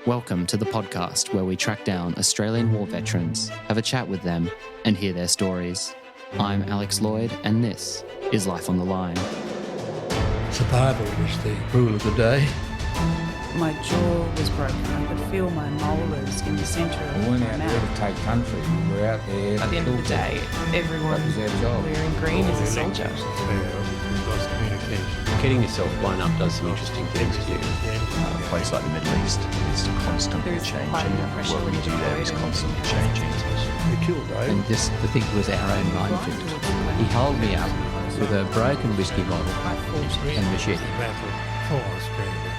Welcome to the podcast where we track down Australian war veterans, have a chat with them, and hear their stories. I'm Alex Lloyd, and this is Life on the Line. Survival was the rule of the day. My jaw was broken. I could feel my molars in the centre of my We weren't out there mouth. to take country. We were out there At the end of the day, everyone That was our job. wearing green is a soldier. We lost communication. Getting yourself blown up does some interesting things to you. A place like the Middle East is constantly There's changing. quite enough pressure What we when do you're there is deployed and constantly you changing. We killed Dave. And this, the thing was our own minefield. He held me up with a broken whiskey bottle and machete. Battle for Australia.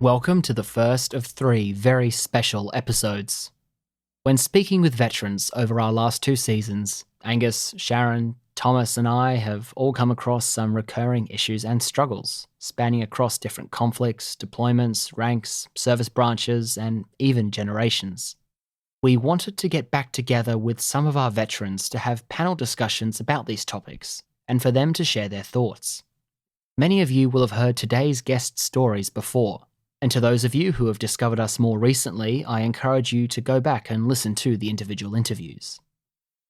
Welcome to the first of 3 very special episodes. When speaking with veterans over our last 2 seasons, Angus, Sharon, Thomas and I have all come across some recurring issues and struggles, spanning across different conflicts, deployments, ranks, service branches, and even generations. We wanted to get back together with some of our veterans to have panel discussions about these topics, and for them to share their thoughts. Many of you will have heard today's guest stories before, and to those of you who have discovered us more recently, I encourage you to go back and listen to the individual interviews.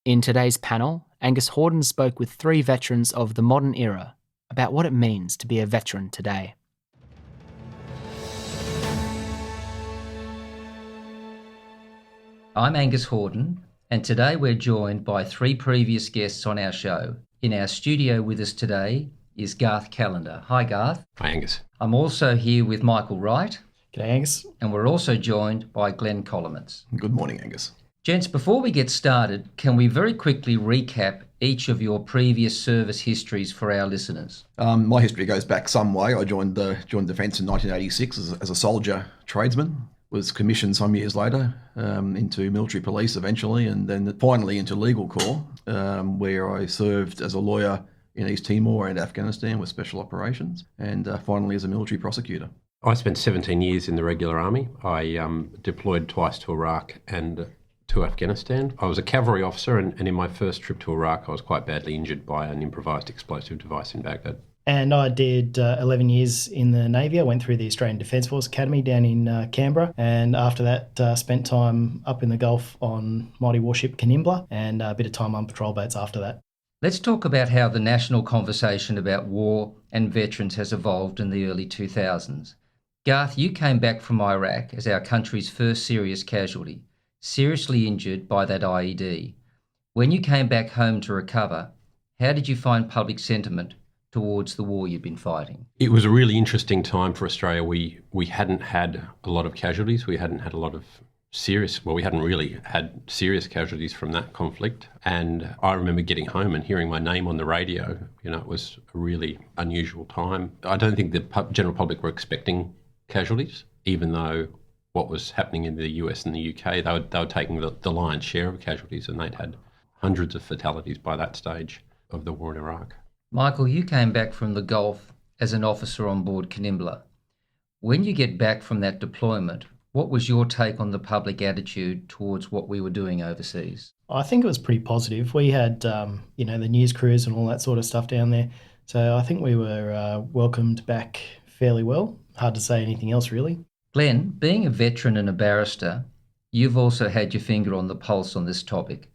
In today's panel, Angus Hordern spoke with 3 veterans of the modern era about what it means to be a veteran today. I'm Angus Hordern, and today we're joined by 3 previous guests on our show. In our studio with us today is Garth Callender. Hi, Garth. Hi, Angus. I'm also here with Michael Wright, G'day, Angus. and we're also joined by Glenn Kolomeitz. Good morning, Angus. Gents, before we get started, can we very quickly recap each of your previous service histories for our listeners? My history goes back some way. I joined Defence in 1986 as a soldier tradesman. Was commissioned some years later into military police eventually, and then finally into legal corps, where I served as a lawyer in East Timor and Afghanistan with special operations, and finally as a military prosecutor. I spent 17 years in the regular army. I deployed twice to Iraq and to Afghanistan. I was a cavalry officer, and in my first trip to Iraq, I was quite badly injured by an improvised explosive device in Baghdad. And I did 11 years in the Navy. I went through the Australian Defence Force Academy down in Canberra, and after that spent time up in the Gulf on mighty warship Kanimbla, and a bit of time on patrol boats after that. Let's talk about how the national conversation about war and veterans has evolved in the early 2000s. Garth, you came back from Iraq as our country's first serious casualty, seriously injured by that IED. When you came back home to recover, how did you find public sentiment towards the war you'd been fighting? It was a really interesting time for Australia. We hadn't had a lot of casualties. We hadn't had a lot of we hadn't really had serious casualties from that conflict. And I remember getting home and hearing my name on the radio. You know, it was a really unusual time. I don't think the general public were expecting casualties, even though what was happening in the US and the UK, they were taking the lion's share of casualties, and they'd had hundreds of fatalities by that stage of the war in Iraq. Michael, you came back from the Gulf as an officer on board Kanimbla. When you get back from that deployment, what was your take on the public attitude towards what we were doing overseas? I think it was pretty positive. We had, the news crews and all that sort of stuff down there. So I think we were welcomed back fairly well. Hard to say anything else, really. Glenn, being a veteran and a barrister, you've also had your finger on the pulse on this topic.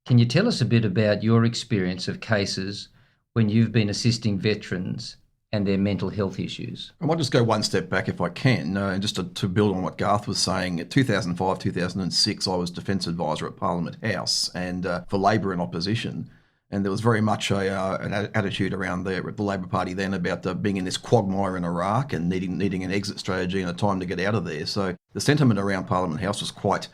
Can you tell us a bit about your experience of cases when you've been assisting veterans and their mental health issues? I might just go one step back if I can, and just to build on what Garth was saying. In 2005, 2006, I was Defence Advisor at Parliament House and for Labor and Opposition. And there was very much an attitude around the Labor Party then about being in this quagmire in Iraq and needing an exit strategy and a time to get out of there. So the sentiment around Parliament House was quite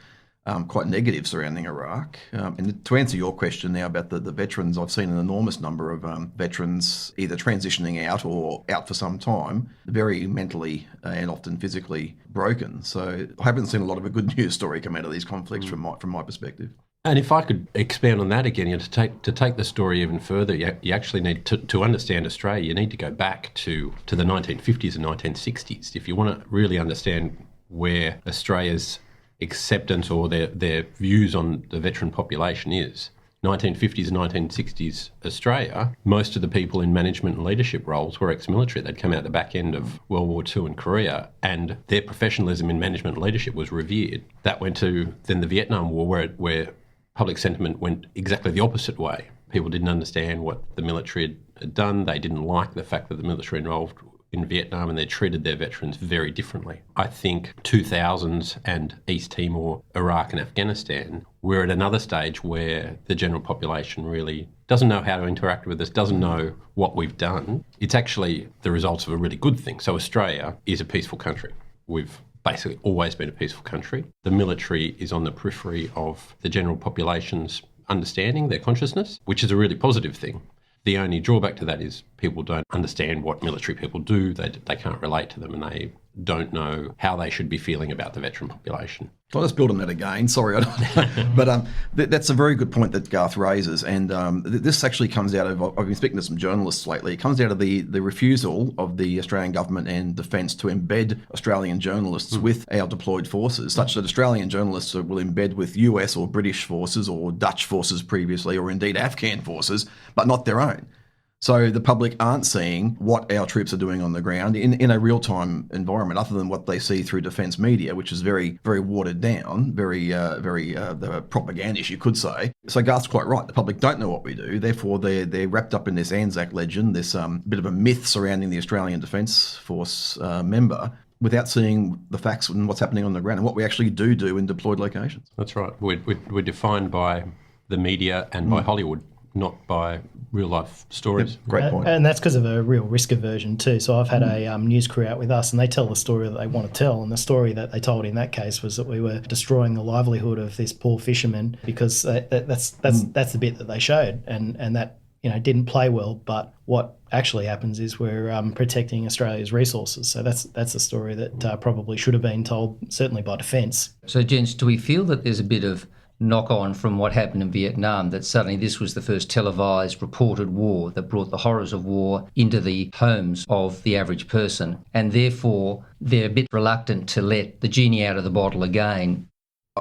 negative surrounding Iraq. And to answer your question now about the veterans, I've seen an enormous number of veterans either transitioning out or out for some time, very mentally and often physically broken. So I haven't seen a lot of a good news story come out of these conflicts from my perspective. And if I could expand on that again, to take the story even further, you actually need to understand Australia. You need to go back to the 1950s and 1960s if you want to really understand where Australia's acceptance or their views on the veteran population is. 1950s and 1960s Australia, most of the people in management and leadership roles were ex-military. They'd come out the back end of World War II and Korea, and their professionalism in management and leadership was revered. That went to then the Vietnam War, where public sentiment went exactly the opposite way. People didn't understand what the military had done. They didn't like the fact that the military involved in Vietnam, and they treated their veterans very differently. I think 2000s and East Timor, Iraq and Afghanistan, we're at another stage where the general population really doesn't know how to interact with us, doesn't know what we've done. It's actually the results of a really good thing. So Australia is a peaceful country. We've basically always been a peaceful country. The military is on the periphery of the general population's understanding, their consciousness, which is a really positive thing. The only drawback to that is people don't understand what military people do. They can't relate to them, and they don't know how they should be feeling about the veteran population. I'll just build on that again. Sorry, but that's a very good point that Garth raises, and this actually comes out of, I've been speaking to some journalists lately, it comes out of the refusal of the Australian government and Defence to embed Australian journalists with our deployed forces, such that Australian journalists will embed with US or British forces or Dutch forces previously, or indeed Afghan forces, but not their own. So the public aren't seeing what our troops are doing on the ground in a real-time environment, other than what they see through defence media, which is very, very watered down, very propagandish, you could say. So Garth's quite right. The public don't know what we do. Therefore, they're wrapped up in this Anzac legend, this bit of a myth surrounding the Australian Defence Force member, without seeing the facts and what's happening on the ground and what we actually do in deployed locations. That's right. We're defined by the media and by Hollywood, not by real-life stories. Yep, great point. And that's because of a real risk aversion too. So I've had a news crew out with us, and they tell the story that they want to tell. And the story that they told in that case was that we were destroying the livelihood of this poor fisherman, because that's the bit that they showed, and that didn't play well. But what actually happens is we're protecting Australia's resources. So that's a story that probably should have been told, certainly by Defence. So, gents, do we feel that there's a bit of knock-on from what happened in Vietnam, that suddenly this was the first televised reported war that brought the horrors of war into the homes of the average person, and therefore they're a bit reluctant to let the genie out of the bottle again?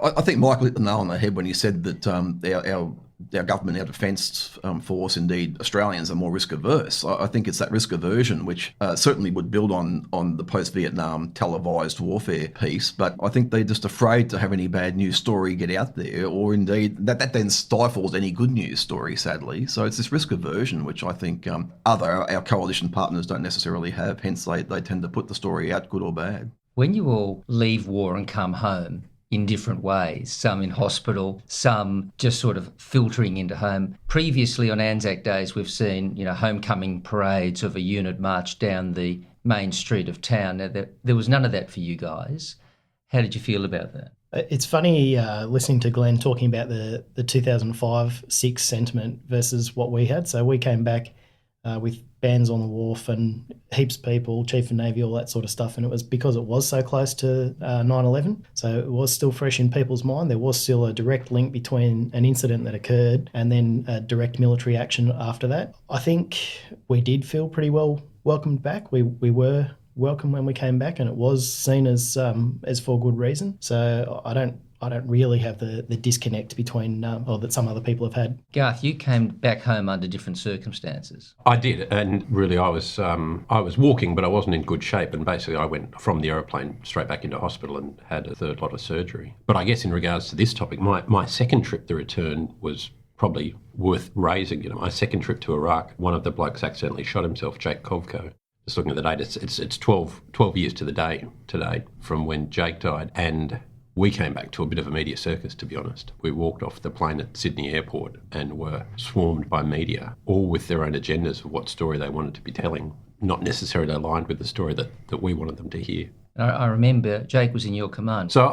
I think Michael hit the nail on the head when he said that our government, our defence force, indeed Australians, are more risk averse. I think it's that risk aversion which certainly would build on the post-Vietnam televised warfare piece, but I think they're just afraid to have any bad news story get out there, or indeed that then stifles any good news story, sadly. So it's this risk aversion which I think our coalition partners don't necessarily have, hence they tend to put the story out, good or bad. When you all leave war and come home, in different ways, some in hospital, some just sort of filtering into home. Previously on Anzac Days, we've seen, homecoming parades of a unit march down the main street of town. Now, there was none of that for you guys. How did you feel about that? It's funny listening to Glenn talking about the 2005-6 sentiment versus what we had. So we came back with bands on the wharf and heaps of people, Chief of Navy, all that sort of stuff. And it was because it was so close to 9/11. So it was still fresh in people's mind. There was still a direct link between an incident that occurred and then a direct military action after that. I think we did feel pretty well welcomed back. We were welcome when we came back, and it was seen as for good reason. So I don't really have the disconnect between, or that some other people have had. Garth, you came back home under different circumstances. I did, and really I was walking, but I wasn't in good shape, and basically I went from the aeroplane straight back into hospital and had a third lot of surgery. But I guess in regards to this topic, my second trip to return was probably worth raising. My second trip to Iraq, one of the blokes accidentally shot himself, Jake Kovko. Just looking at the date, it's 12 years to the day today from when Jake died, and we came back to a bit of a media circus, to be honest. We walked off the plane at Sydney Airport and were swarmed by media, all with their own agendas of what story they wanted to be telling, not necessarily aligned with the story that we wanted them to hear. I remember Jake was in your command. So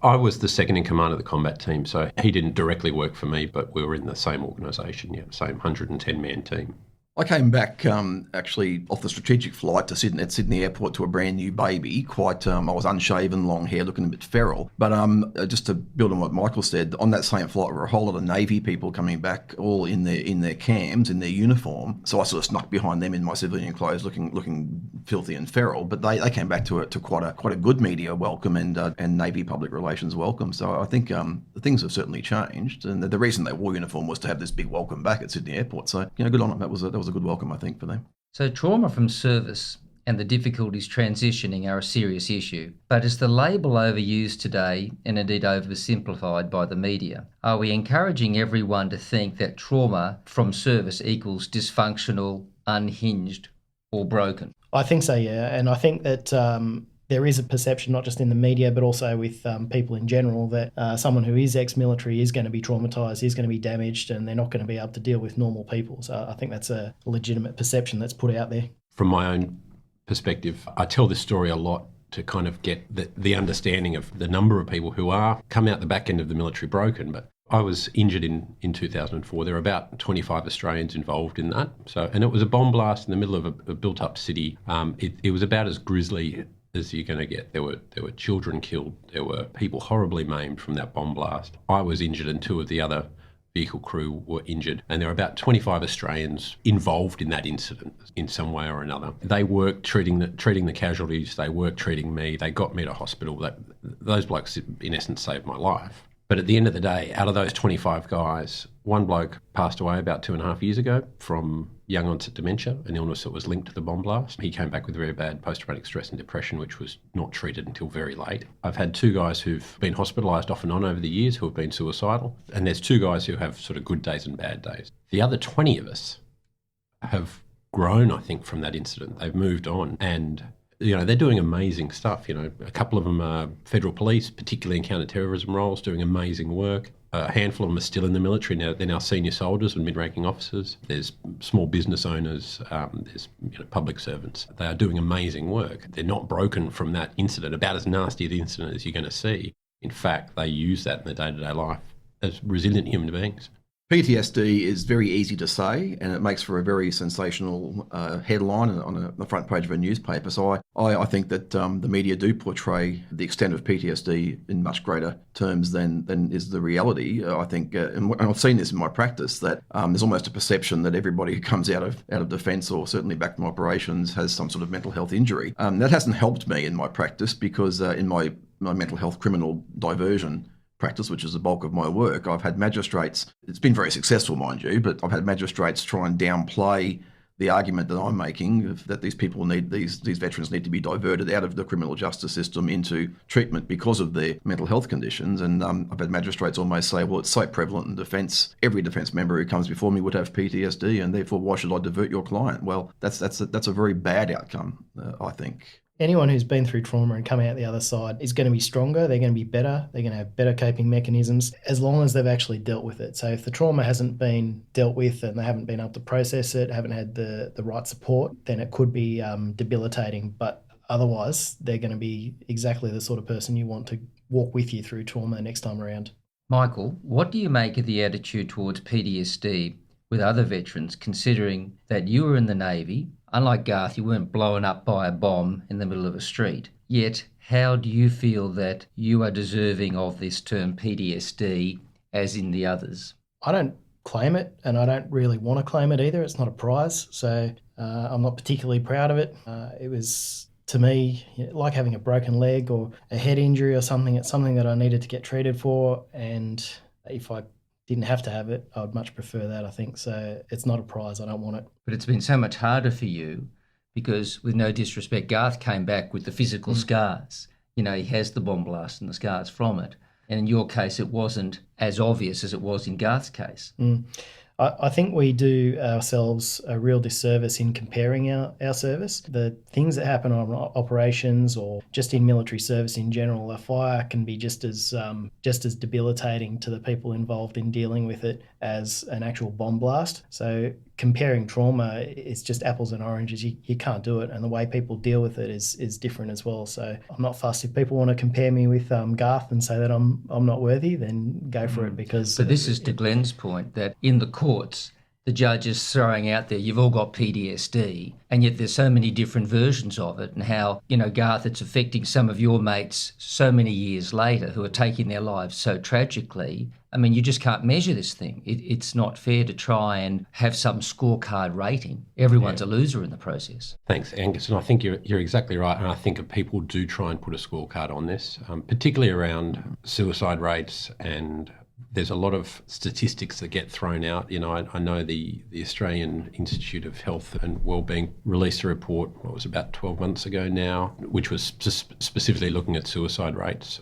I was the second in command of the combat team, so he didn't directly work for me, but we were in the same organisation, same 110-man team. I came back actually off the strategic flight to Sydney at Sydney Airport to a brand new baby. I was unshaven, long hair, looking a bit feral. But just to build on what Michael said, on that same flight were a whole lot of Navy people coming back, all in their cams, in their uniform. So I sort of snuck behind them in my civilian clothes, looking filthy and feral. But they came back to quite a good media welcome and Navy public relations welcome. So I think things have certainly changed. And the reason they wore uniform was to have this big welcome back at Sydney Airport. So good on them. That was a good welcome, I think, for them. So trauma from service and the difficulties transitioning are a serious issue. But is the label overused today and indeed oversimplified by the media? Are we encouraging everyone to think that trauma from service equals dysfunctional, unhinged, or broken? I think so, yeah. And I think that there is a perception, not just in the media, but also with people in general, that someone who is ex-military is going to be traumatised, is going to be damaged, and they're not going to be able to deal with normal people. So I think that's a legitimate perception that's put out there. From my own perspective, I tell this story a lot to kind of get the understanding of the number of people who are come out the back end of the military broken. But I was injured in 2004. There were about 25 Australians involved in that. And it was a bomb blast in the middle of a built-up city. It was about as grisly as you're going to get. There were children killed. There were people horribly maimed from that bomb blast. I was injured and two of the other vehicle crew were injured, and there were about 25 Australians involved in that incident in some way or another. They worked treating the casualties. They worked treating me. They got me to hospital. Those blokes, in essence, saved my life. But at the end of the day, out of those 25 guys, one bloke passed away about 2.5 years ago from young onset dementia, an illness that was linked to the bomb blast. He came back with very bad post-traumatic stress and depression, which was not treated until very late. I've had two guys who've been hospitalised off and on over the years who have been suicidal. And there's two guys who have sort of good days and bad days. The other 20 of us have grown, I think, from that incident. They've moved on and they're doing amazing stuff. A couple of them are federal police, particularly in counter-terrorism roles, doing amazing work. A handful of them are still in the military now. They're now senior soldiers and mid-ranking officers. There's small business owners. There's public servants. They are doing amazing work. They're not broken from that incident, about as nasty an incident as you're going to see. In fact, they use that in their day-to-day life as resilient human beings. PTSD is very easy to say, and it makes for a very sensational headline on the front page of a newspaper. So I think that the media do portray the extent of PTSD in much greater terms than is the reality. I think, and I've seen this in my practice, that there's almost a perception that everybody who comes out of defence or certainly back from operations has some sort of mental health injury. That hasn't helped me in my practice because in my mental health criminal diversion practice, which is the bulk of my work, I've had magistrates, it's been very successful, mind you, but I've had magistrates try and downplay the argument that I'm making that these veterans need to be diverted out of the criminal justice system into treatment because of their mental health conditions. And I've had magistrates almost say, well, it's so prevalent in defence, every defence member who comes before me would have PTSD, and therefore why should I divert your client? Well, that's a very bad outcome, I think. Anyone who's been through trauma and come out the other side is going to be stronger, they're going to be better, they're going to have better coping mechanisms as long as they've actually dealt with it. So if the trauma hasn't been dealt with and they haven't been able to process it, haven't had the right support, then it could be debilitating. But otherwise, they're going to be exactly the sort of person you want to walk with you through trauma next time around. Michael, what do you make of the attitude towards PTSD with other veterans, considering that you were in the Navy? Unlike Garth, you weren't blown up by a bomb in the middle of a street. Yet, how do you feel that you are deserving of this term PTSD as in the others? I don't claim it, and I don't really want to claim it either. It's not a prize, so I'm not particularly proud of it. It was, to me, like having a broken leg or a head injury or something. It's something that I needed to get treated for, and if I didn't have to have it, I would much prefer that, I think. So it's not a prize. I don't want it. But it's been so much harder for you because, with no disrespect, Garth came back with the physical scars. He has the bomb blast and the scars from it. And in your case, it wasn't as obvious as it was in Garth's case. I think we do ourselves a real disservice in comparing our service. The things that happen on operations or just in military service in general, a fire can be just as debilitating to the people involved in dealing with it as an actual bomb blast. So comparing trauma, it's just apples and oranges. You can't do it, and the way people deal with it is different as well. So I'm not fussed. If people want to compare me with Garth and say that I'm not worthy, then go for it. Because but this is to Glenn's point that in the courts, the judge is throwing out there, you've all got PTSD, and yet there's so many different versions of it, and how, Garth, it's affecting some of your mates so many years later who are taking their lives so tragically. I mean, you just can't measure this thing. It's not fair to try and have some scorecard rating. Everyone's a loser in the process. Thanks, Angus. And I think you're exactly right. And I think if people do try and put a scorecard on this, particularly around suicide rates, and there's a lot of statistics that get thrown out. I know the Australian Institute of Health and Wellbeing released a report, about 12 months ago now, which was specifically looking at suicide rates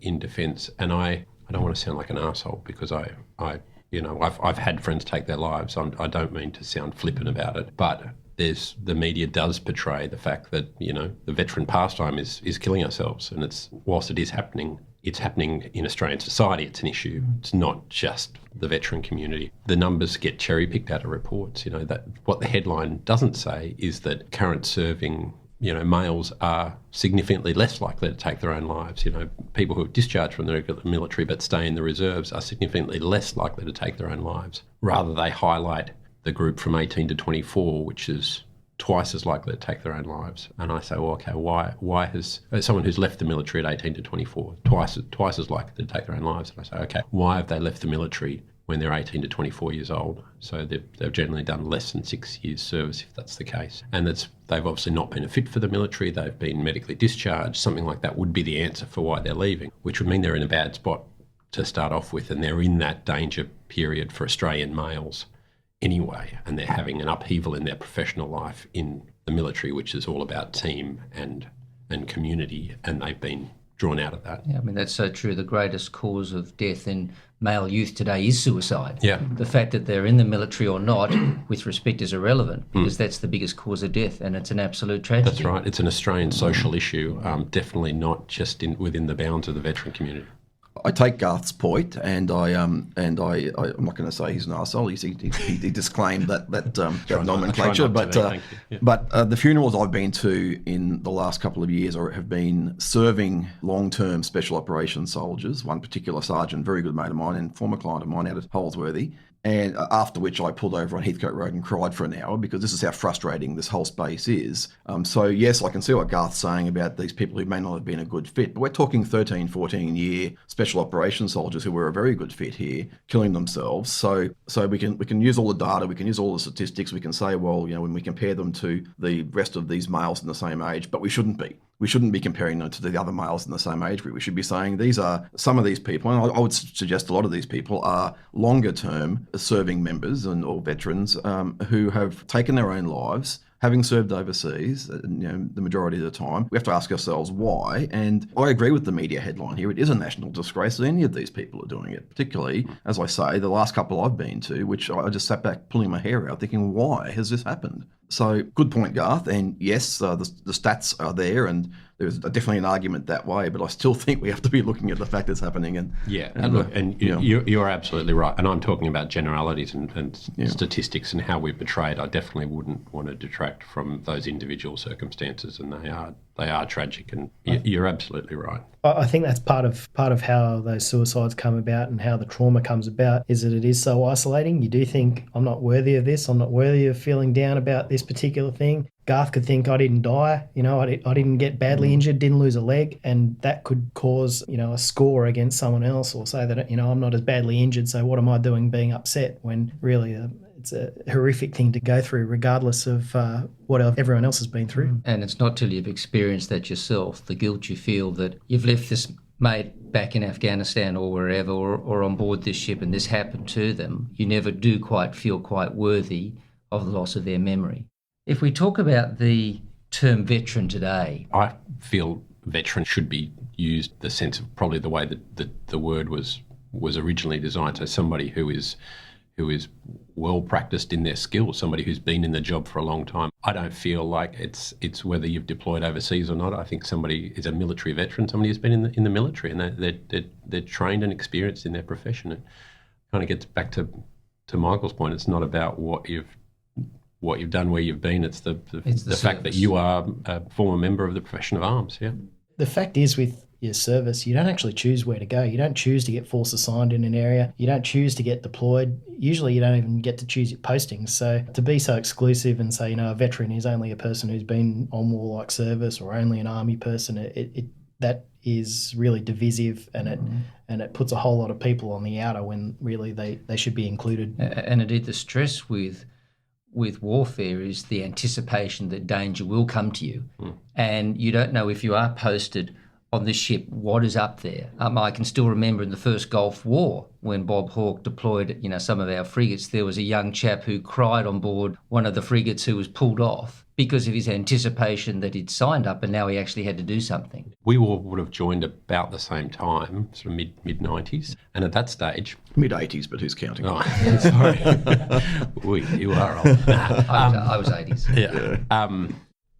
in defence. And I don't want to sound like an arsehole, because I've had friends take their lives. I don't mean to sound flippant about it, but the media does portray the fact that, the veteran pastime is killing ourselves. And whilst it is happening, it's happening in Australian society. It's an issue. It's not just the veteran community. The numbers get cherry-picked out of reports. That what the headline doesn't say is that current serving, males are significantly less likely to take their own lives. People who are discharged from the regular military but stay in the reserves are significantly less likely to take their own lives. Rather, they highlight the group from 18 to 24, which is twice as likely to take their own lives. And I say, well, okay, why has someone who's left the military at 18 to 24 twice as likely to take their own lives? And I say, okay, why have they left the military when they're 18 to 24 years old? So they've generally done less than 6 years service, if that's the case. And they've obviously not been fit for the military. They've been medically discharged. Something like that would be the answer for why they're leaving, which would mean they're in a bad spot to start off with, and they're in that danger period for Australian males anyway, and they're having an upheaval in their professional life in the military, which is all about team and community, and they've been drawn out of that. Yeah, I mean, that's so true. The greatest cause of death in male youth today is suicide. Yeah. The fact that they're in the military or not, with respect, is irrelevant, because that's the biggest cause of death, and it's an absolute tragedy. That's right. It's an Australian social issue, definitely not just within the bounds of the veteran community. I take Garth's point, and I'm not going to say he's an arsehole. He disclaimed that nomenclature, but the funerals I've been to in the last couple of years have been serving long-term special operations soldiers. One particular sergeant, very good mate of mine and former client of mine out at Holsworthy. And after which I pulled over on Heathcote Road and cried for an hour, because this is how frustrating this whole space is. So yes, I can see what Garth's saying about these people who may not have been a good fit, but we're talking 13, 14-year special operations soldiers who were a very good fit here, killing themselves. So we can use all the data, we can use all the statistics, we can say, well, when we compare them to the rest of these males in the same age, but we shouldn't be. We shouldn't be comparing them to the other males in the same age group. We should be saying some of these people, and I would suggest a lot of these people are longer-term serving members or veterans who have taken their own lives, having served overseas, the majority of the time. We have to ask ourselves why. And I agree with the media headline here. It is a national disgrace that any of these people are doing it, particularly, as I say, the last couple I've been to, which I just sat back pulling my hair out thinking, why has this happened? So good point, Garth. And yes, the stats are there, and there's definitely an argument that way. But I still think we have to be looking at the fact it's happening. And you're absolutely right. And I'm talking about generalities and statistics and how we're portrayed. I definitely wouldn't want to detract from those individual circumstances, and they are tragic. And you're absolutely right. I think that's part of how those suicides come about and how the trauma comes about, is that it is so isolating. You do think, I'm not worthy of this, I'm not worthy of feeling down about this particular thing. Garth could think, I didn't die, I didn't get badly injured, didn't lose a leg, and that could cause, a score against someone else, or say that, I'm not as badly injured, so what am I doing being upset, when really it's a horrific thing to go through, regardless of what everyone else has been through. And it's not till you've experienced that yourself, the guilt you feel that you've left this mate back in Afghanistan or wherever, or on board this ship, and this happened to them, you never do feel quite worthy of the loss of their memory. If we talk about the term veteran today, I feel veteran should be used the sense of probably the way that the word was originally designed. So somebody who is well practiced in their skills, somebody who's been in the job for a long time. I don't feel like it's whether you've deployed overseas or not. I think somebody is a military veteran, somebody who's been in the military, and they're trained and experienced in their profession. It kind of gets back to Michael's point. It's not about what you've done, where you've been. It's the fact that you are a former member of the profession of arms. Yeah. The fact is, with your service, you don't actually choose where to go. You don't choose to get force assigned in an area. You don't choose to get deployed. Usually you don't even get to choose your postings. So to be so exclusive and say, a veteran is only a person who's been on warlike service or only an army person, that is really divisive, and it puts a whole lot of people on the outer when really they should be included. And indeed the stress with warfare is the anticipation that danger will come to you. And you don't know if you are posted on the ship what is up there. I can still remember in the first Gulf War when Bob Hawke deployed some of our frigates, there was a young chap who cried on board one of the frigates who was pulled off because of his anticipation that he'd signed up and now he actually had to do something. We all would have joined about the same time, sort of mid-90s, and at that stage... Mid-80s, but who's counting? Oh, sorry. You are old. I was 80s. Yeah.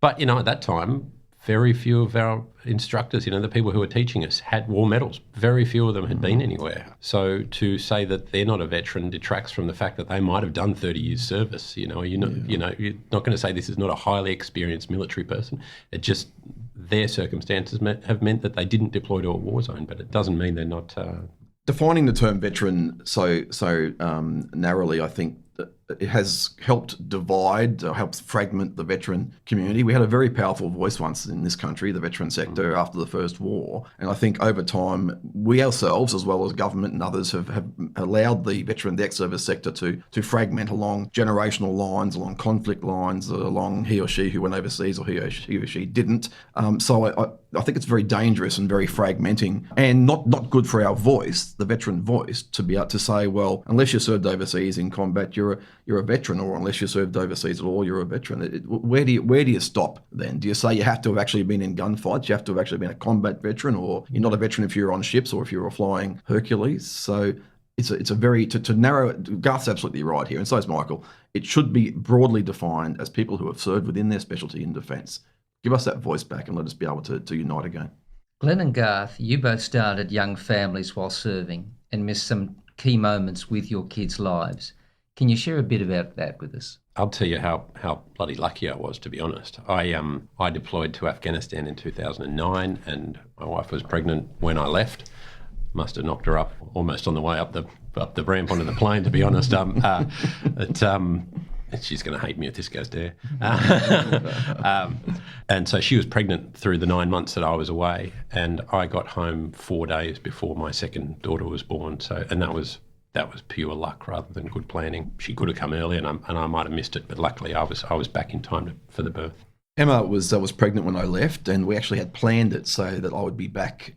But, at that time, very few of our instructors, the people who were teaching us, had war medals. Very few of them had been anywhere. So to say that they're not a veteran detracts from the fact that they might have done 30 years service. You're not going to say this is not a highly experienced military person. It just, their circumstances have meant that they didn't deploy to a war zone, but it doesn't mean they're not... Defining the term veteran so narrowly, I think that it has helped divide, helps fragment the veteran community. We had a very powerful voice once in this country, the veteran sector, after the First War. And I think over time, we ourselves, as well as government and others, have allowed the veteran, the ex-service sector to fragment along generational lines, along conflict lines, along he or she who went overseas or he or she didn't. So I think it's very dangerous and very fragmenting and not good for our voice, the veteran voice, to be able to say, well, unless you served overseas in combat, you're a veteran, or unless you served overseas at all, you're a veteran. Where do you stop then? Do you say you have to have actually been in gunfights? You have to have actually been a combat veteran, or you're not a veteran if you're on ships or if you're flying Hercules? So it's a very, to narrow it, Garth's absolutely right here, and so is Michael. It should be broadly defined as people who have served within their specialty in defence. Give us that voice back and let us be able to unite again. Glenn and Garth, you both started young families while serving and missed some key moments with your kids' lives. Can you share a bit about that with us? I'll tell you how bloody lucky I was, to be honest. I deployed to Afghanistan in 2009, and my wife was pregnant when I left. Must have knocked her up almost on the way up the ramp onto the plane, to be honest. She's going to hate me if this goes there. And so she was pregnant through the 9 months that I was away, and I got home 4 days before my second daughter was born. And that was pure luck rather than good planning. She could have come early, and I might have missed it, but luckily I was back in time for the birth. Emma was pregnant when I left, and we actually had planned it so that I would be back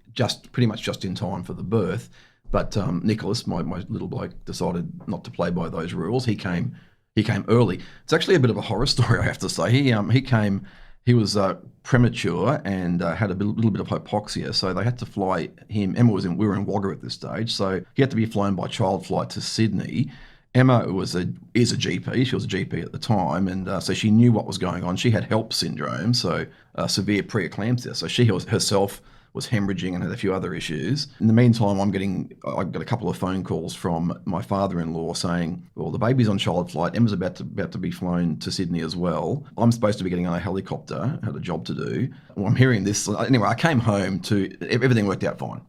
pretty much just in time for the birth. But Nicholas, my little bloke, decided not to play by those rules. He came early. It's actually a bit of a horror story, I have to say. He was premature and had a little bit of hypoxia, so they had to fly him. We were in Wagga at this stage, so he had to be flown by child flight to Sydney. Emma is a GP. She was a GP at the time, and so she knew what was going on. She had HELP syndrome, so severe preeclampsia. So she herself was hemorrhaging and had a few other issues. In the meantime, I got a couple of phone calls from my father-in-law saying, well, the baby's on child flight. Emma's about to be flown to Sydney as well. I'm supposed to be getting on a helicopter, had a job to do. Well, I'm hearing this. Anyway, I came home everything worked out fine.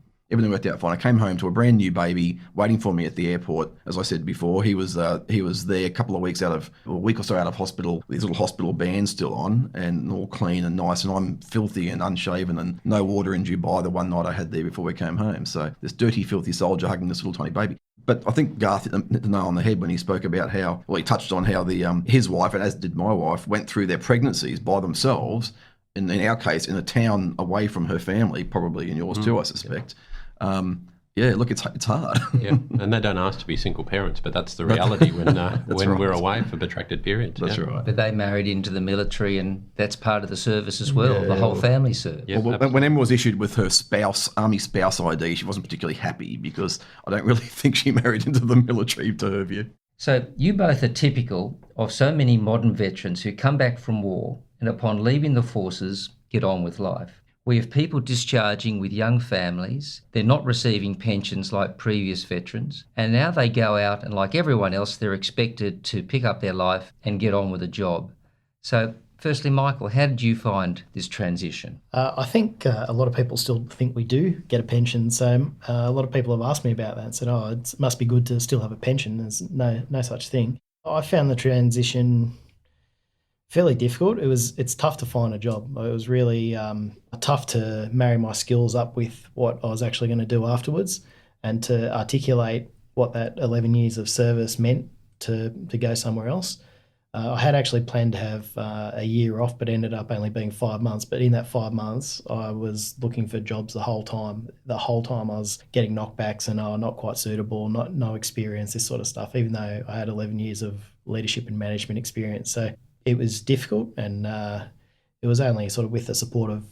I came home to a brand new baby waiting for me at the airport. As I said before, he was there a couple of weeks a week or so out of hospital, with his little hospital band still on and all clean and nice. And I'm filthy and unshaven and no water in Dubai the one night I had there before we came home. So this dirty, filthy soldier hugging this little tiny baby. But I think Garth hit the nail on the head when he spoke about he touched on how his wife, and as did my wife, went through their pregnancies by themselves. In our case, in a town away from her family, probably in yours too, I suspect. Look, it's hard. Yeah, and they don't ask to be single parents, but that's the reality when right. We're away for protracted periods. That's right. But they married into the military, and that's part of the service as well. Yeah. The whole family served. Yeah, when Emma was issued with her army spouse ID, she wasn't particularly happy because I don't really think she married into the military, to her view. So you both are typical of so many modern veterans who come back from war and upon leaving the forces, get on with life. We have people discharging with young families. They're not receiving pensions like previous veterans. And now they go out and, like everyone else, they're expected to pick up their life and get on with a job. So Firstly, Michael, how did you find this transition? I think a lot of people still think we do get a pension. So a lot of people have asked me about that and said, oh, it must be good to still have a pension. There's no such thing. I found the transition fairly difficult. It's tough to find a job. It was really tough to marry my skills up with what I was actually going to do afterwards and to articulate what that 11 years of service meant to go somewhere else. I had actually planned to have a year off, but ended up only being 5 months. But in that 5 months, I was looking for jobs the whole time. The whole time I was getting knockbacks and not quite suitable, no experience, this sort of stuff, even though I had 11 years of leadership and management experience. So it was difficult, and it was only sort of with the support of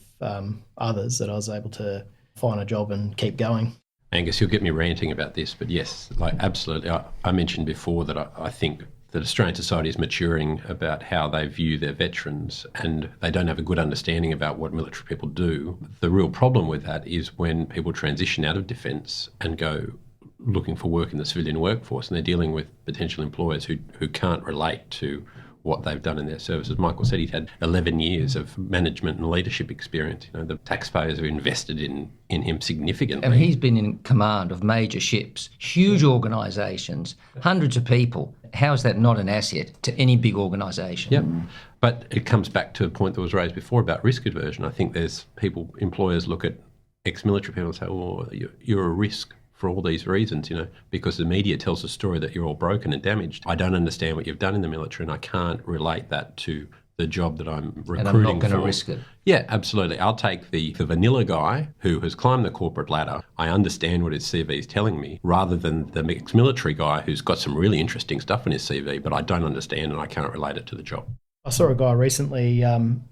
others that I was able to find a job and keep going. Angus, you'll get me ranting about this, but yes, absolutely. I mentioned before that I think that Australian society is maturing about how they view their veterans, and they don't have a good understanding about what military people do. The real problem with that is when people transition out of defence and go looking for work in the civilian workforce, and they're dealing with potential employers who can't relate to what they've done in their service. As Michael said, he'd had 11 years of management and leadership experience. The taxpayers have invested in him significantly. And he's been in command of major ships, huge organisations, hundreds of people. How is that not an asset to any big organisation? Yep. But it comes back to a point that was raised before about risk aversion. I think employers look at ex-military people and say, oh, you're a risk for all these reasons, because the media tells a story that you're all broken and damaged. I don't understand what you've done in the military, and I can't relate that to the job that I'm recruiting for. And I'm not going to risk it. Yeah, absolutely. I'll take the vanilla guy who has climbed the corporate ladder. I understand what his CV is telling me, rather than the ex-military guy who's got some really interesting stuff in his CV, but I don't understand and I can't relate it to the job. I saw a guy recently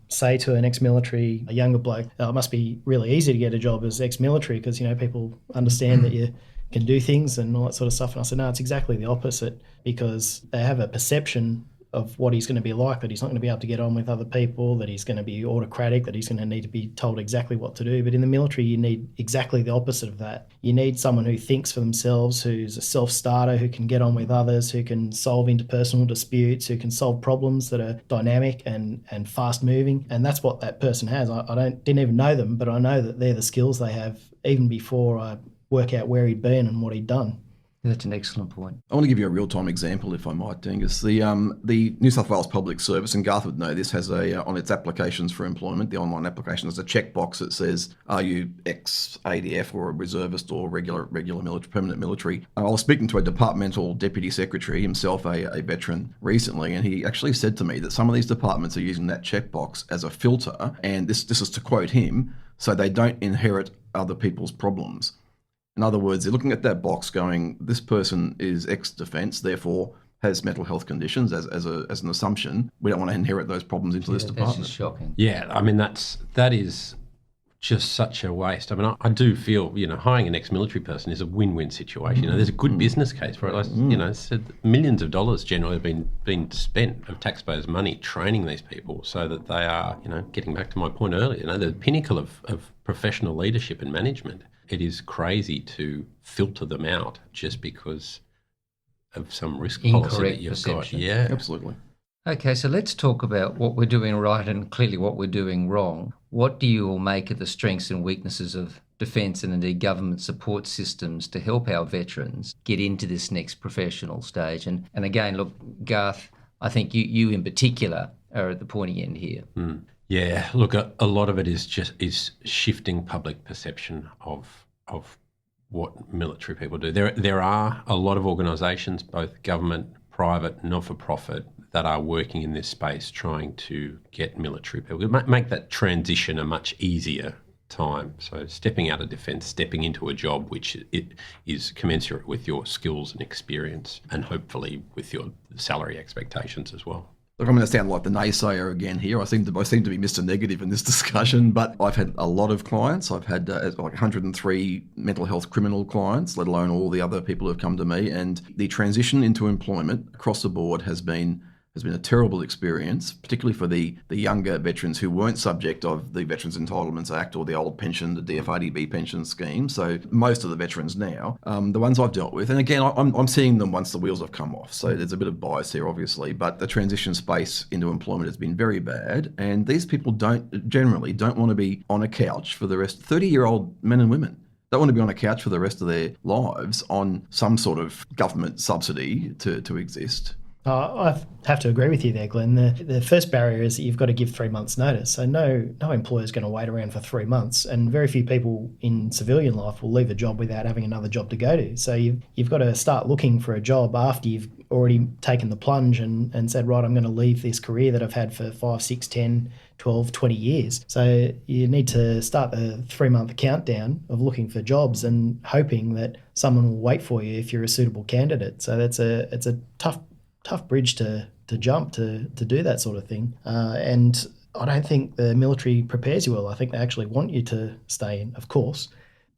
say to an ex-military, a younger bloke, it must be really easy to get a job as ex-military because, people understand that you can do things and all that sort of stuff. And I said, no, it's exactly the opposite, because they have a perception of what he's going to be like, that he's not going to be able to get on with other people, that he's going to be autocratic, that he's going to need to be told exactly what to do. But in the military, you need exactly the opposite of that. You need someone who thinks for themselves, who's a self-starter, who can get on with others, who can solve interpersonal disputes, who can solve problems that are dynamic and fast-moving. And that's what that person has. I didn't even know them, but I know that they're the skills they have even before I work out where he'd been and what he'd done. That's an excellent point. I want to give you a real-time example, if I might, Angus. The New South Wales Public Service, and Garth would know this, has on its applications for employment, the online application, there's a checkbox that says, are you ex-ADF or a reservist or regular military, permanent military? I was speaking to a departmental deputy secretary, himself a veteran, recently, and he actually said to me that some of these departments are using that checkbox as a filter, and this is to quote him, so they don't inherit other people's problems. In other words, they're looking at that box going, this person is ex-defence, therefore has mental health conditions as an assumption. We don't want to inherit those problems into this department. That's just shocking. Yeah, I mean, that is just such a waste. I mean, I do feel, hiring an ex-military person is a win-win situation. There's a good business case for it. Said millions of dollars generally have been spent of taxpayers' money training these people so that they are, getting back to my point earlier, the pinnacle of professional leadership and management. It is crazy to filter them out just because of some risk policy that you've perception. got. Yeah, absolutely. Okay, so let's talk about what we're doing right and clearly what we're doing wrong. What do you all make of the strengths and weaknesses of defence and indeed government support systems to help our veterans get into this next professional stage? And again, look, Garth, I think you in particular are at the pointy end here. Yeah, look, a lot of it is shifting public perception of what military people do. There are a lot of organisations, both government, private, not-for-profit, that are working in this space trying to get military people, make that transition a much easier time. So stepping out of defence, stepping into a job which it is commensurate with your skills and experience, and hopefully with your salary expectations as well. Look, I'm going to sound like the naysayer again here. I seem to be Mr. Negative in this discussion, but I've had a lot of clients. I've had like 103 mental health criminal clients, let alone all the other people who have come to me. And the transition into employment across the board has been has been a terrible experience, particularly for the younger veterans who weren't subject of the Veterans Entitlements Act or the old pension, the DFRDB pension scheme. So most of the veterans now, the ones I've dealt with, and again, I'm seeing them once the wheels have come off. So there's a bit of bias here, obviously, but the transition space into employment has been very bad. And these people generally don't want to be on a couch for the rest, 30-year-old men and women. Don't want to be on a couch for the rest of their lives on some sort of government subsidy to exist. I have to agree with you there, Glenn. The first barrier is that you've got to give 3 months' notice. So no employer is going to wait around for 3 months, and very few people in civilian life will leave a job without having another job to go to. So you've got to start looking for a job after you've already taken the plunge and said, right, I'm going to leave this career that I've had for 5, 6, 10, 12, 20 years. So you need to start the 3-month countdown of looking for jobs and hoping that someone will wait for you if you're a suitable candidate. So it's a tough bridge to jump to do that sort of thing. And I don't think the military prepares you well. I think they actually want you to stay in. Of course,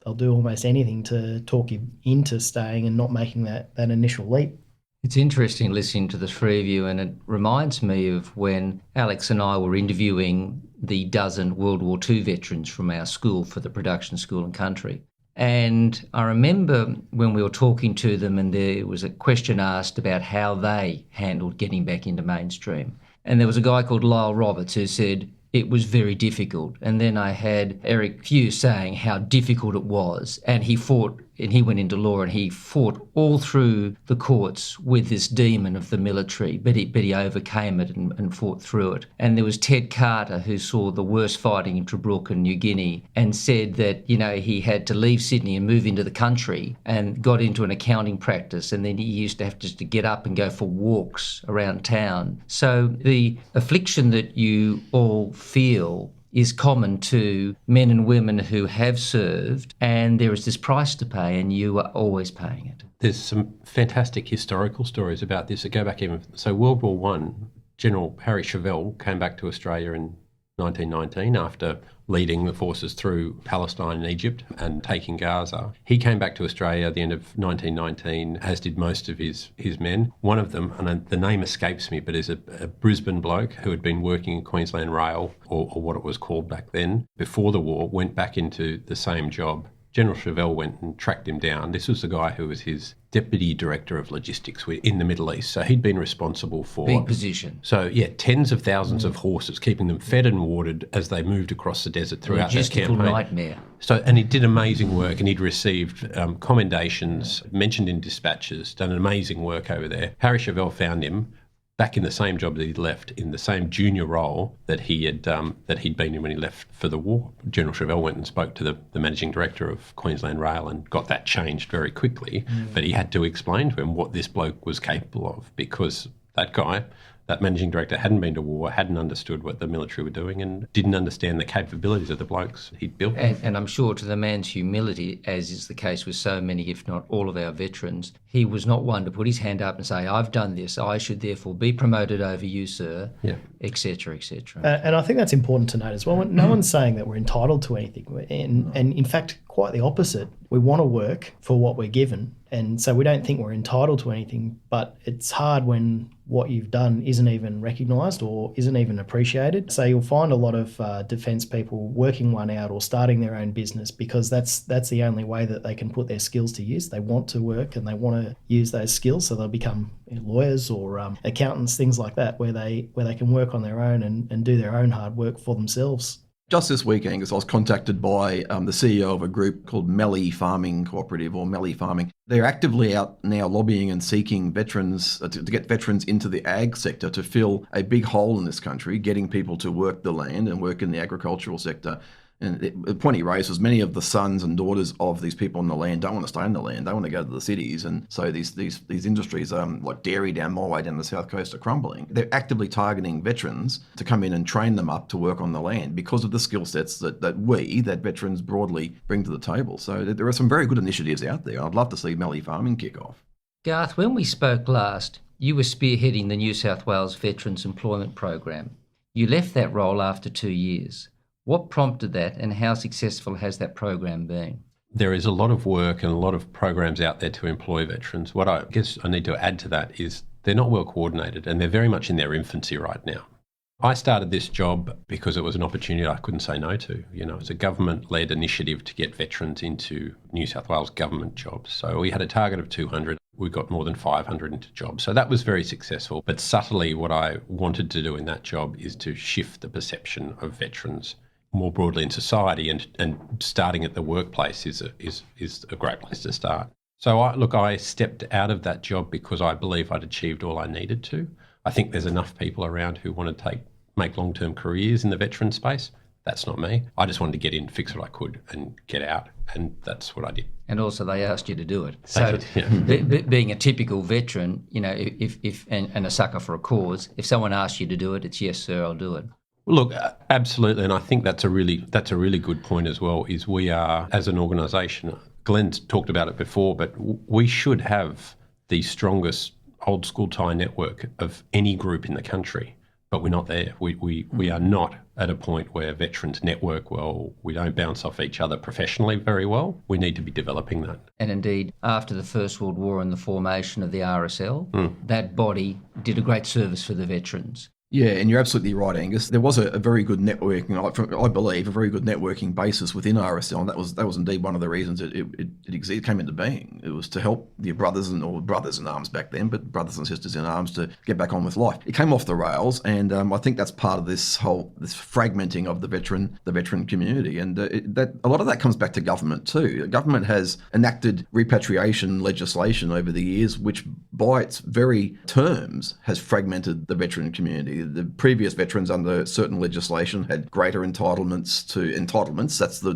they'll do almost anything to talk you into staying and not making that initial leap. It's interesting listening to the three of you, and it reminds me of when Alex and I were interviewing the dozen World War II veterans from our school for the Production School and Country. And I remember when we were talking to them and there was a question asked about how they handled getting back into mainstream. And there was a guy called Lyle Roberts who said it was very difficult. And then I had Eric Few saying how difficult it was. And he fought, and he went into law and he fought all through the courts with this demon of the military, but he overcame it and fought through it. And there was Ted Carter, who saw the worst fighting in Tobruk and New Guinea and said that, he had to leave Sydney and move into the country and got into an accounting practice. And then he used to have to get up and go for walks around town. So the affliction that you all feel is common to men and women who have served, and there is this price to pay, and you are always paying it. There's some fantastic historical stories about this that go back even... So World War One, General Harry Chauvel came back to Australia in 1919 after leading the forces through Palestine and Egypt and taking Gaza. He came back to Australia at the end of 1919, as did most of his men. One of them, and the name escapes me, but is a Brisbane bloke who had been working in Queensland Rail, or what it was called back then, before the war, went back into the same job. General Chauvel went and tracked him down. This was the guy who was his deputy director of logistics in the Middle East. So he'd been responsible for... Big position. So, yeah, tens of thousands of horses, keeping them fed and watered as they moved across the desert throughout that campaign. Logistical nightmare. So, and he did amazing work, and he'd received commendations, mentioned in dispatches, done amazing work over there. Harry Chauvel found him back in the same job that he'd left, in the same junior role that he'd been in when he left for the war. General Chauvel went and spoke to the managing director of Queensland Rail and got that changed very quickly. But he had to explain to him what this bloke was capable of, because that guy, that managing director, hadn't been to war, hadn't understood what the military were doing, and didn't understand the capabilities of the blokes he'd built. And I'm sure to the man's humility, as is the case with so many, if not all of our veterans, he was not one to put his hand up and say, I've done this, I should therefore be promoted over you, sir, etc., etc. And I think that's important to note as well. No one's saying that we're entitled to anything. And in fact, quite the opposite. We want to work for what we're given. And so we don't think we're entitled to anything, but it's hard when what you've done isn't even recognised or isn't even appreciated. So you'll find a lot of defence people working one out or starting their own business because that's the only way that they can put their skills to use. They want to work and they want to use those skills, so they'll become lawyers or accountants, things like that, where they can work on their own and do their own hard work for themselves. Just this week, Angus, I was contacted by the CEO of a group called Mallee Farming Cooperative, or Mallee Farming. They're actively out now lobbying and seeking veterans, to get veterans into the ag sector to fill a big hole in this country, getting people to work the land and work in the agricultural sector. And the point he raised was many of the sons and daughters of these people on the land don't want to stay in the land. They want to go to the cities. And so these industries, like dairy down my way down the south coast, are crumbling. They're actively targeting veterans to come in and train them up to work on the land because of the skill sets that veterans broadly bring to the table. So there are some very good initiatives out there. I'd love to see Mallee Farming kick off. Garth, when we spoke last, you were spearheading the New South Wales Veterans Employment Program. You left that role after 2 years. What prompted that, and how successful has that program been? There is a lot of work and a lot of programs out there to employ veterans. What I guess I need to add to that is they're not well coordinated, and they're very much in their infancy right now. I started this job because it was an opportunity I couldn't say no to. You know, it's a government-led initiative to get veterans into New South Wales government jobs. So we had a target of 200. We got more than 500 into jobs. So that was very successful. But subtly, what I wanted to do in that job is to shift the perception of veterans more broadly in society, and starting at the workplace is a great place to start. So I stepped out of that job because I believe I'd achieved all I needed to. I think there's enough people around who want to make long-term careers in the veteran space. That's not me. I just wanted to get in, fix what I could, and get out, and that's what I did. And also, they asked you to do it. So, being a typical veteran, you know, if and a sucker for a cause, if someone asks you to do it, it's yes, sir, I'll do it. Look, absolutely, and I think that's a really good point as well. Is we are, as an organisation, Glenn's talked about it before, but we should have the strongest old school tie network of any group in the country, but we're not there. We are not at a point where veterans network well. We don't bounce off each other professionally very well. We need to be developing that. And indeed, after the First World War and the formation of the RSL, that body did a great service for the veterans. Yeah, and you're absolutely right, Angus. There was a very good networking, I believe, a very good networking basis within RSL, and that was indeed one of the reasons it came into being. It was to help your brothers in arms back then, but brothers and sisters in arms to get back on with life. It came off the rails, and I think that's part of this fragmenting of the veteran community, and that a lot of that comes back to government too. The government has enacted repatriation legislation over the years, which by its very terms has fragmented the veteran community. The previous veterans under certain legislation had greater entitlements.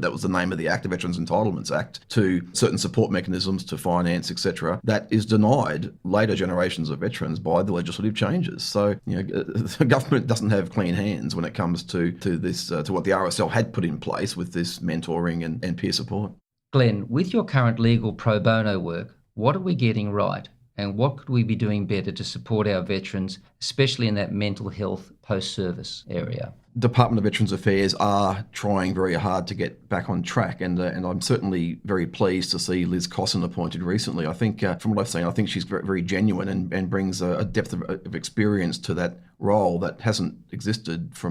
That was the name of the Act, the Veterans Entitlements Act, to certain support mechanisms, to finance, etc. That is denied later generations of veterans by the legislative changes. So, you know, the government doesn't have clean hands when it comes to this, to what the RSL had put in place with this mentoring and peer support. Glenn, with your current legal pro bono work, what are we getting right? And what could we be doing better to support our veterans, especially in that mental health post-service area? Department of Veterans Affairs are trying very hard to get back on track, and I'm certainly very pleased to see Liz Cosson appointed recently. I think, from what I've seen, I think she's very, very genuine and brings a depth of experience to that role that hasn't existed for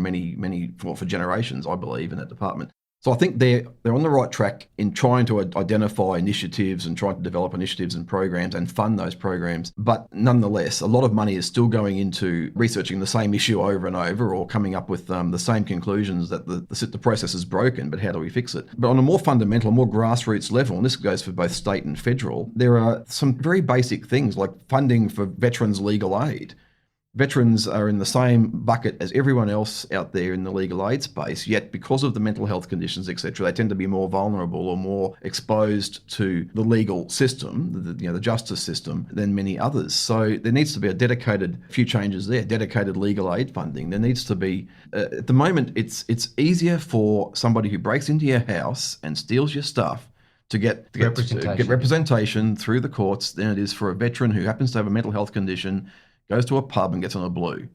for generations, I believe, in that department. So I think they're on the right track in trying to identify initiatives and trying to develop initiatives and programs and fund those programs. But nonetheless, a lot of money is still going into researching the same issue over and over, or coming up with the same conclusions that the process is broken, but how do we fix it? But on a more fundamental, more grassroots level, and this goes for both state and federal, there are some very basic things like funding for veterans' legal aid. Veterans are in the same bucket as everyone else out there in the legal aid space, yet because of the mental health conditions, etc., they tend to be more vulnerable or more exposed to the legal system, the justice system, than many others. So there needs to be a few changes there, dedicated legal aid funding. There needs to be, at the moment, it's easier for somebody who breaks into your house and steals your stuff to get representation through the courts than it is for a veteran who happens to have a mental health condition, goes to a pub and gets on a blue.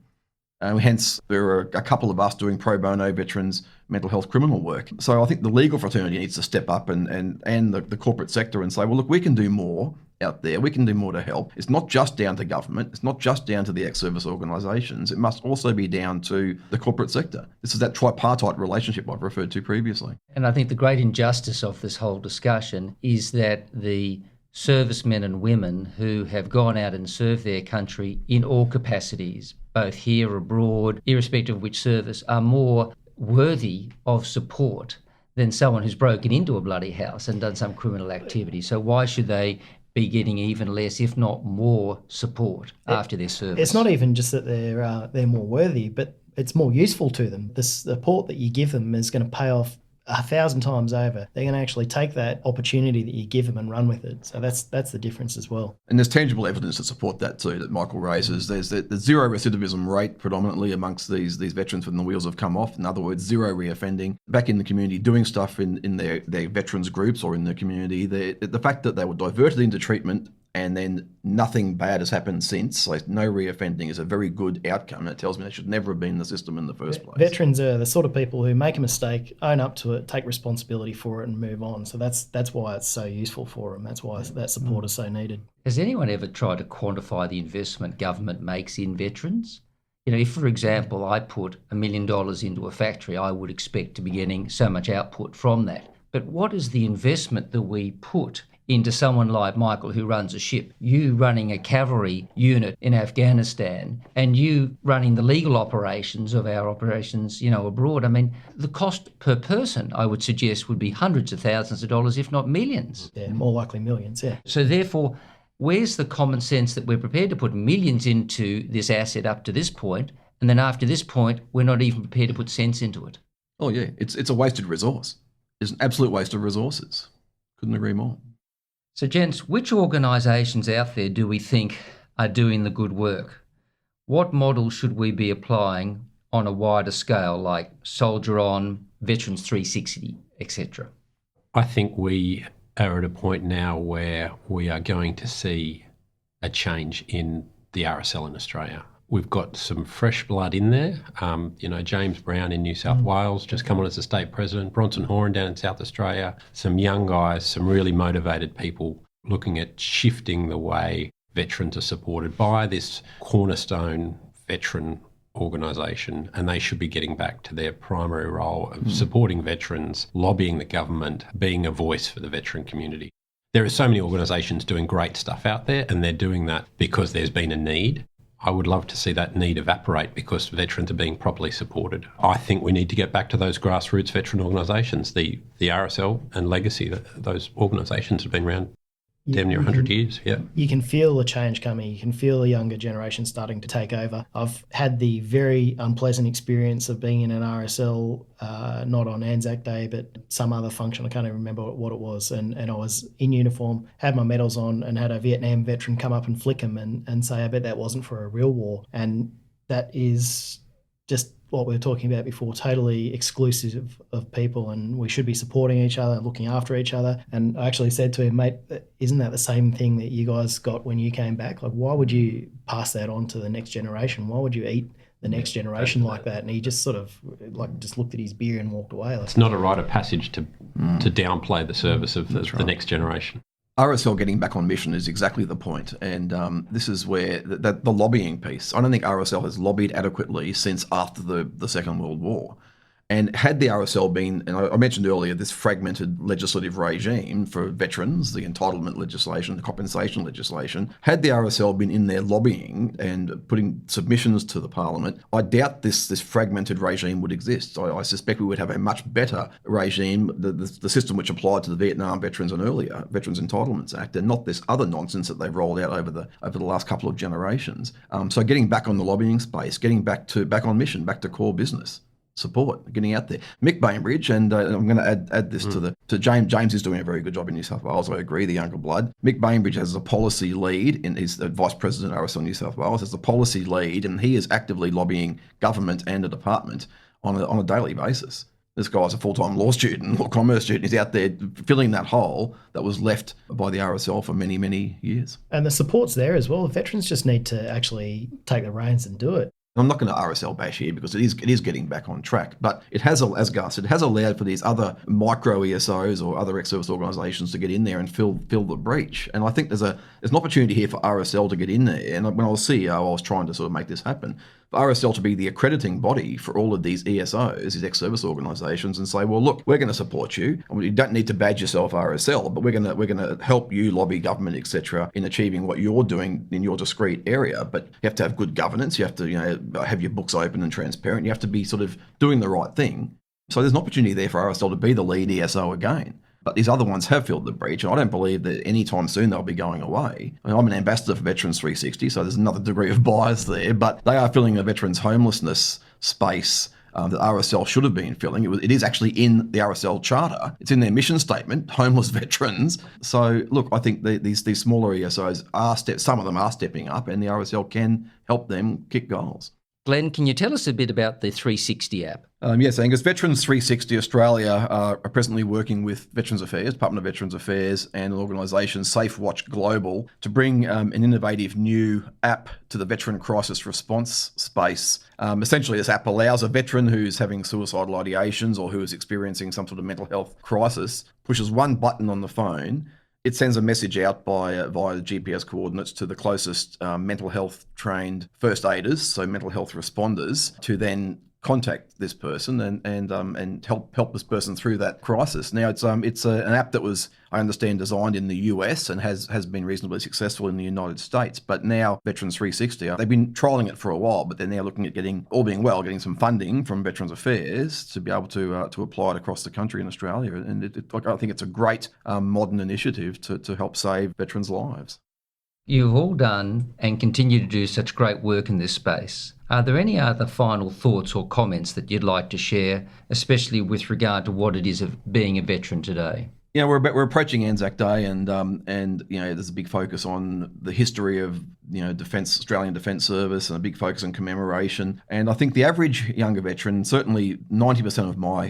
Hence, there are a couple of us doing pro bono veterans mental health criminal work. So I think the legal fraternity needs to step up and the corporate sector and say, well, look, we can do more out there. We can do more to help. It's not just down to government. It's not just down to the ex-service organisations. It must also be down to the corporate sector. This is that tripartite relationship I've referred to previously. And I think the great injustice of this whole discussion is that the servicemen and women who have gone out and served their country in all capacities, both here, abroad, irrespective of which service, are more worthy of support than someone who's broken into a bloody house and done some criminal activity. So why should they be getting even less, if not more, support after their service? It's not even just that they're more worthy, but it's more useful to them. The support that you give them is going to pay off 1,000 times over. They're going to actually take that opportunity that you give them and run with it. So that's the difference as well. And there's tangible evidence to support that too, that Michael raises. There's the zero recidivism rate predominantly amongst these veterans when the wheels have come off. In other words, zero reoffending, back in the community, doing stuff in their veterans groups or in the community. The fact that they were diverted into treatment and then nothing bad has happened since. So no reoffending is a very good outcome. It tells me they should never have been in the system in the first place. Veterans are the sort of people who make a mistake, own up to it, take responsibility for it and move on. So that's why it's so useful for them. That's why that support is so needed. Has anyone ever tried to quantify the investment government makes in veterans? If, for example, I put $1 million into a factory, I would expect to be getting so much output from that. But what is the investment that we put into someone like Michael, who runs a ship, you running a cavalry unit in Afghanistan, and you running the legal operations of our operations, abroad? I mean, the cost per person, I would suggest, would be hundreds of thousands of dollars, if not millions. Yeah, more likely millions, yeah. So therefore, where's the common sense that we're prepared to put millions into this asset up to this point, and then after this point, we're not even prepared to put cents into it? Oh, yeah. It's a wasted resource. It's an absolute waste of resources. Couldn't agree more. So, gents, which organisations out there do we think are doing the good work? What models should we be applying on a wider scale, like Soldier On, Veterans 360, etc.? I think we are at a point now where we are going to see a change in the RSL in Australia. We've got some fresh blood in there. James Brown in New South Wales just come on as the state president. Bronson Horan down in South Australia. Some young guys, some really motivated people looking at shifting the way veterans are supported by this cornerstone veteran organisation, and they should be getting back to their primary role of supporting veterans, lobbying the government, being a voice for the veteran community. There are so many organisations doing great stuff out there, and they're doing that because there's been a need. I would love to see that need evaporate because veterans are being properly supported. I think we need to get back to those grassroots veteran organisations, the RSL and Legacy. Those organisations have been around damn near 100 years. Yeah. You can feel the change coming. You can feel the younger generation starting to take over. I've had the very unpleasant experience of being in an RSL, not on Anzac Day, but some other function. I can't even remember what it was. And I was in uniform, had my medals on, and had a Vietnam veteran come up and flick them and say, I bet that wasn't for a real war. And that is just what we were talking about before, totally exclusive of people, and we should be supporting each other, looking after each other. And I actually said to him, mate, isn't that the same thing that you guys got when you came back? Like, why would you pass that on to the next generation? Why would you eat the next generation like that? And he just sort of just looked at his beer and walked away. It's not a rite of passage to downplay the service of the next generation. RSL getting back on mission is exactly the point. And this is where the lobbying piece, I don't think RSL has lobbied adequately since after the Second World War. And had the RSL been, and I mentioned earlier, this fragmented legislative regime for veterans, the entitlement legislation, the compensation legislation, had the RSL been in there lobbying and putting submissions to the Parliament, I doubt this fragmented regime would exist. I suspect we would have a much better regime, the system which applied to the Vietnam veterans and earlier, Veterans Entitlements Act, and not this other nonsense that they've rolled out over the last couple of generations. So getting back on the lobbying space, getting back on mission, back to core business. Support, getting out there. Mick Bainbridge, and I'm going to add this to James. James is doing a very good job in New South Wales. I agree, the younger blood. Mick Bainbridge has a policy lead, and he's the Vice President of RSL New South Wales, has a policy lead, and he is actively lobbying government and the department on a daily basis. This guy's a full-time law student, law commerce student. He's out there filling that hole that was left by the RSL for many, many years. And the support's there as well. The veterans just need to actually take the reins and do it. I'm not going to RSL bash here because it is getting back on track, but it has, as Garth said, it has allowed for these other micro ESOs or other ex-service organisations to get in there and fill the breach. And I think there's an opportunity here for RSL to get in there. And when I was CEO, I was trying to sort of make this happen. For RSL to be the accrediting body for all of these ESOs, these ex-service organisations, and say, well, look, we're going to support you. You don't need to badge yourself RSL, but we're going to help you lobby government, etc., in achieving what you're doing in your discrete area. But you have to have good governance. You have to, have your books open and transparent. You have to be sort of doing the right thing. So there's an opportunity there for RSL to be the lead ESO again. But these other ones have filled the breach, and I don't believe that anytime soon they'll be going away. I mean, I'm an ambassador for Veterans 360, so there's another degree of bias there, but they are filling a veterans homelessness space that RSL should have been filling. It is actually in the RSL charter. It's in their mission statement, homeless veterans. So, look, I think these smaller ESOs some of them are stepping up, and the RSL can help them kick goals. Glenn, can you tell us a bit about the 360 app? Yes, Angus. Veterans 360 Australia are presently working with Veterans Affairs, Department of Veterans Affairs, and an organisation, SafeWatch Global, to bring an innovative new app to the veteran crisis response space. Essentially, this app allows a veteran who's having suicidal ideations or who is experiencing some sort of mental health crisis, pushes one button on the phone. It sends a message out via the GPS coordinates to the closest mental health trained first aiders, so mental health responders, to then contact this person and help this person through that crisis. Now, it's an app that was, I understand, designed in the US and has been reasonably successful in the United States. But now Veterans 360, they've been trialling it for a while, but they're now looking at getting some funding from Veterans Affairs to be able to apply it across the country in Australia. And I think it's a great modern initiative to help save veterans' lives. You've all done and continue to do such great work in this space. Are there any other final thoughts or comments that you'd like to share, especially with regard to what it is of being a veteran today? Yeah, we're approaching Anzac Day, and there's a big focus on the history of Australian Defence Service, and a big focus on commemoration. And I think the average younger veteran, certainly 90%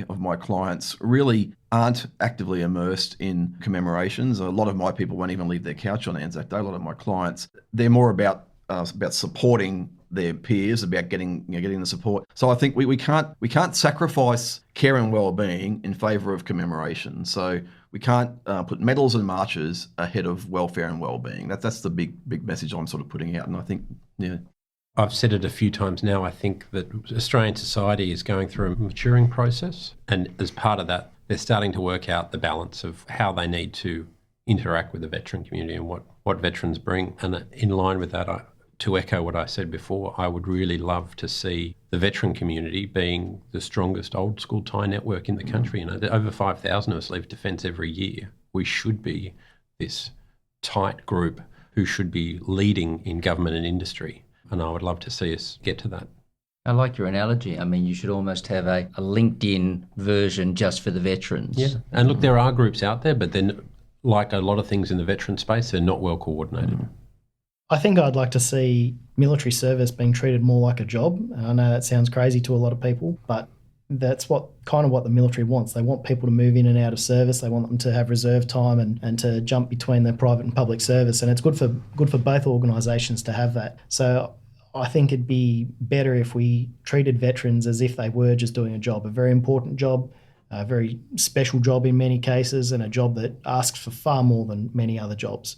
of my clients, really aren't actively immersed in commemorations. A lot of my people won't even leave their couch on Anzac Day. A lot of my clients, they're more about supporting their peers, about getting the support. So I think we can't sacrifice care and well-being in favour of commemoration. So we can't put medals and marches ahead of welfare and well-being. That's the big message I'm sort of putting out. And I think, I've said it a few times now, I think that Australian society is going through a maturing process. And as part of that, they're starting to work out the balance of how they need to interact with the veteran community and what veterans bring. And in line with that, to echo what I said before, I would really love to see the veteran community being the strongest old school tie network in the country. Over 5,000 of us leave defence every year. We should be this tight group who should be leading in government and industry. And I would love to see us get to that. I like your analogy. I mean, you should almost have a LinkedIn version just for the veterans. Yeah. And look, there are groups out there, but then, like a lot of things in the veteran space, they're not well coordinated. I think I'd like to see military service being treated more like a job. And I know that sounds crazy to a lot of people, but that's what the military wants. They want people to move in and out of service. They want them to have reserve time and to jump between the private and public service. And it's good for both organisations to have that. So I think it'd be better if we treated veterans as if they were just doing a job, a very important job, a very special job in many cases, and a job that asks for far more than many other jobs.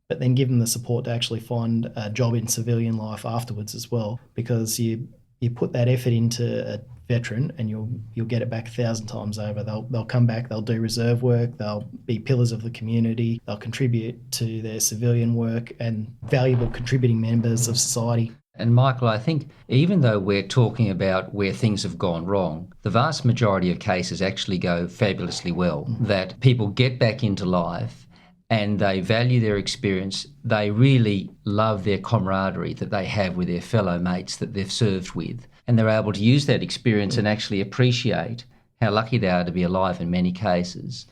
But then give them the support to actually find a job in civilian life afterwards as well, because you put that effort into a veteran and you'll get it back 1,000 times over. They'll come back, they'll do reserve work, they'll be pillars of the community, they'll contribute to their civilian work and valuable contributing members of society. And Michael, I think even though we're talking about where things have gone wrong, the vast majority of cases actually go fabulously well, that people get back into life and they value their experience. They really love their camaraderie that they have with their fellow mates that they've served with. And they're able to use that experience and actually appreciate how lucky they are to be alive in many cases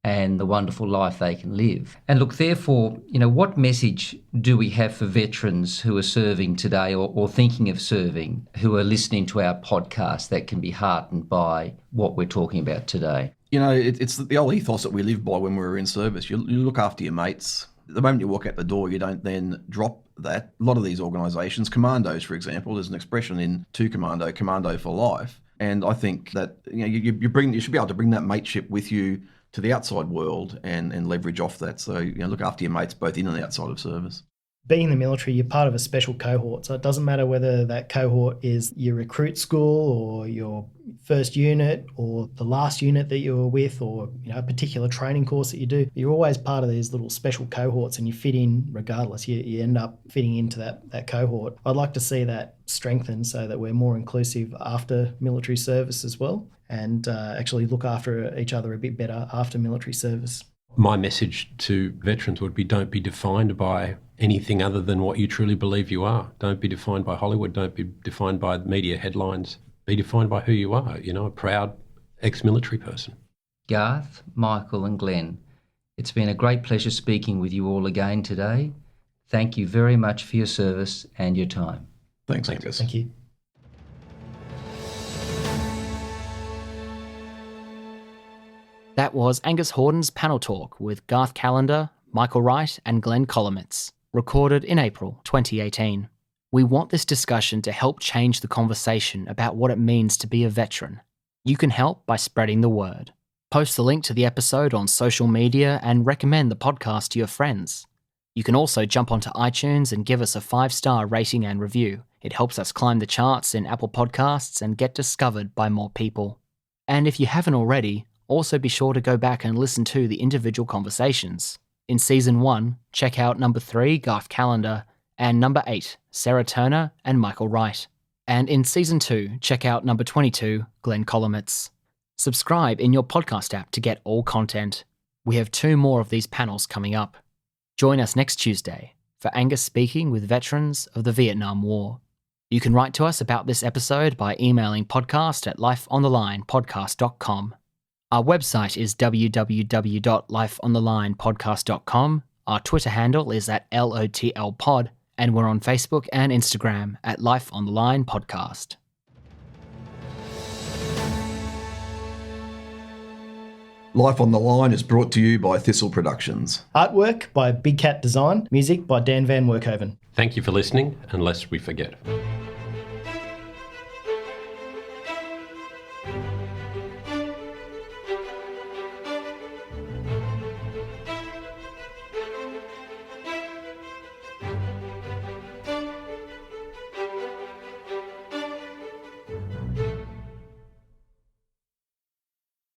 and the wonderful life they can live. And look, therefore, what message do we have for veterans who are serving today or thinking of serving, who are listening to our podcast that can be heartened by what we're talking about today? It's the old ethos that we live by when we're in service. You look after your mates. The moment you walk out the door, you don't then drop that. A lot of these organisations, commandos, for example, there's an expression in commando for life. And I think that you should be able to bring that mateship with you to the outside world and leverage off that. So look after your mates both in and outside of service. Being in the military, you're part of a special cohort. So it doesn't matter whether that cohort is your recruit school or your first unit or the last unit that you were with or a particular training course that you do. You're always part of these little special cohorts and you fit in regardless. You end up fitting into that cohort. I'd like to see that strengthened so that we're more inclusive after military service as well and actually look after each other a bit better after military service. My message to veterans would be don't be defined by anything other than what you truly believe you are. Don't be defined by Hollywood. Don't be defined by media headlines. Be defined by who you are, a proud ex-military person. Garth, Michael and Glenn, it's been a great pleasure speaking with you all again today. Thank you very much for your service and your time. Thanks, Angus. Thank you. That was Angus Hordern's panel talk with Garth Callender, Michael Wright and Glenn Kolomeitz, recorded in April 2018. We want this discussion to help change the conversation about what it means to be a veteran. You can help by spreading the word. Post the link to the episode on social media and recommend the podcast to your friends. You can also jump onto iTunes and give us a 5-star rating and review. It helps us climb the charts in Apple Podcasts and get discovered by more people. And if you haven't already, also be sure to go back and listen to the individual conversations. In Season 1, check out number 3, Garth Callender, and number 8, Sarah Turner and Michael Wright. And in Season 2, check out number 22, Glenn Kolomeitz. Subscribe in your podcast app to get all content. We have 2 more of these panels coming up. Join us next Tuesday for Angus speaking with veterans of the Vietnam War. You can write to us about this episode by emailing podcast@lifeonthelinepodcast.com. Our website is www.lifeonthelinepodcast.com. Our Twitter handle is @LOTLpod, and we're on Facebook and Instagram @Life on the Line Podcast. Life on the Line is brought to you by Thistle Productions. Artwork by Big Cat Design, music by Dan Van Werkhoven. Thank you for listening, and lest we forget.